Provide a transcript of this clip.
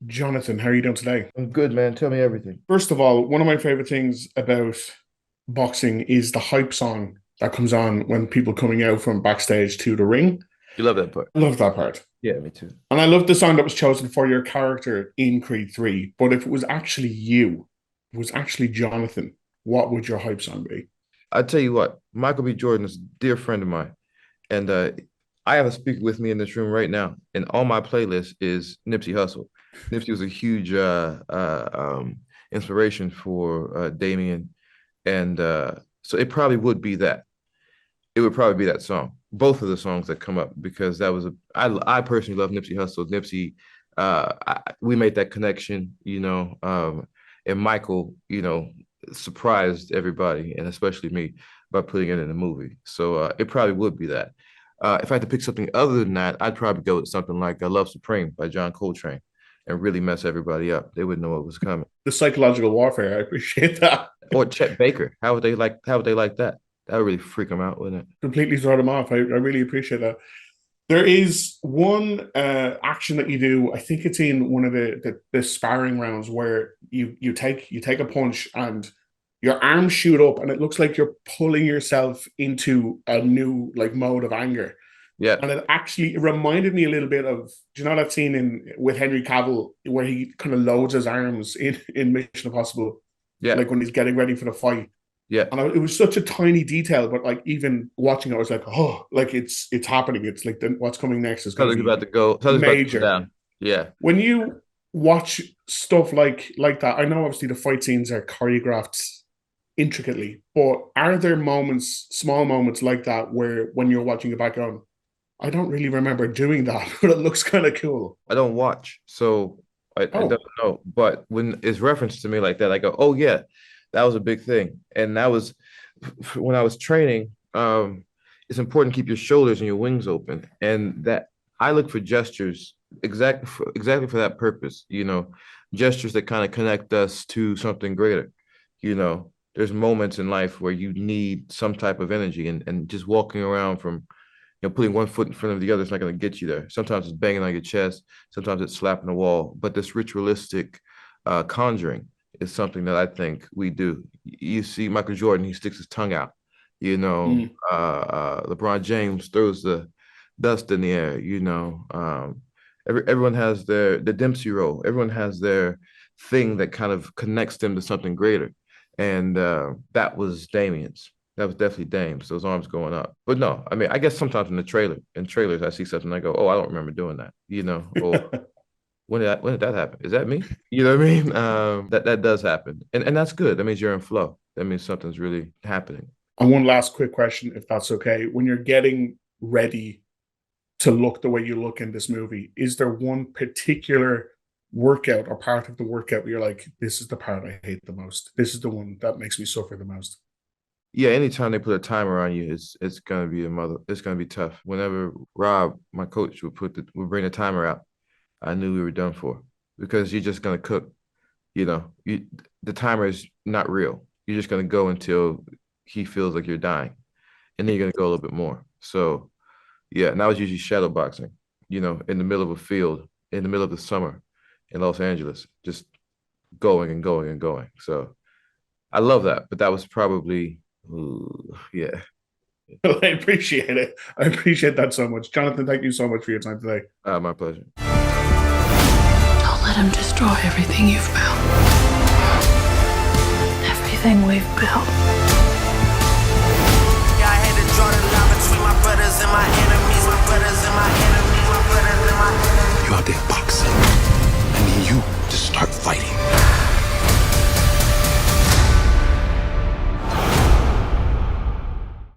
Jonathan, how are you doing today? I'm good, man. Tell me everything. First of all, one of my favorite things about boxing is the hype song that comes on when people coming out from backstage to the ring. You love that part. I love that part. Yeah, me too. And I love the song that was chosen for your character in Creed 3. But if it was actually you, it was actually Jonathan, what would your hype song be? I tell you what, Michael B. Jordan is a dear friend of mine, and I have a speaker with me in this room right now, and on my playlist is Nipsey Hussle. Nipsey was a huge inspiration for Damien, and so it probably would be that. It would probably be that song. Both of the songs that come up because that was I personally love Nipsey Hussle. Nipsey, we made that connection, and Michael, surprised everybody and especially me by putting it in the movie. So it probably would be that. If I had to pick something other than that, I'd probably go with something like "Love Supreme" by John Coltrane and really mess everybody up. They wouldn't know what was coming. The psychological warfare, I appreciate that. Or Chet Baker. How would they like that? That would really freak them out, wouldn't it? Completely throw them off. I really appreciate that. There is one action that you do. I think it's in one of the sparring rounds where you take a punch and your arms shoot up and it looks like you're pulling yourself into a new like mode of anger. Yeah. And it reminded me a little bit of, do you know that scene in with Henry Cavill where he kind of loads his arms in Mission Impossible, Yeah. like when he's getting ready for the fight. Yeah. And it was such a tiny detail, but like even watching it, I was like, oh, like it's happening. It's like what's coming next is going to Something's about be to go. Something's about to go major. down. Yeah. When you watch stuff like that, I know obviously the fight scenes are choreographed intricately, but are there moments, small moments like that, where when you're watching it back on, I don't really remember doing that, but it looks kind of cool. I don't watch, so I don't Oh, know. But when it's referenced to me like that, I go, "Oh yeah, that was a big thing." And that was when I was training. It's important to keep your shoulders and your wings open, and that I look for gestures exactly for that purpose. Gestures that kind of connect us to something greater. There's moments in life where you need some type of energy, and just walking around from putting one foot in front of the other is not going to get you there. Sometimes it's banging on your chest, sometimes it's slapping the wall. But this ritualistic conjuring is something that I think we do. You see Michael Jordan, he sticks his tongue out. mm, LeBron James throws the dust in the air. Everyone has the Dempsey roll. Everyone has their thing that kind of connects them to something greater. And that was Damien's. That was definitely Dame's, those arms going up. But no, I mean, I guess sometimes in trailers, I see something, I go, oh, I don't remember doing that, or when did that happen? Is that me? You know what I mean? That does happen. And that's good. That means you're in flow. That means something's really happening. and one last quick question, if that's okay. When you're getting ready to look the way you look in this movie, is there one particular workout or part of the workout where you're like, this is the part I hate the most? This is the one that makes me suffer the most. Yeah, anytime they put a timer on you, it's gonna be it's gonna be tough. Whenever Rob, my coach, would bring the timer out, I knew we were done for because you're just gonna cook. The timer is not real. You're just gonna go until he feels like you're dying, and then you're gonna go a little bit more. So yeah, and I was usually shadow boxing, in the middle of a field, in the middle of the summer in Los Angeles, just going and going and going. So I love that, but that was probably, ooh, yeah. I appreciate it. I appreciate that so much. Jonathan, thank you so much for your time today. My pleasure. Don't let him destroy everything you've built. Everything we've built. Yeah, I had to draw the line between my brothers and my enemies. My brothers and my enemies. My brothers and my enemies. You out there boxing. I need you to start fighting.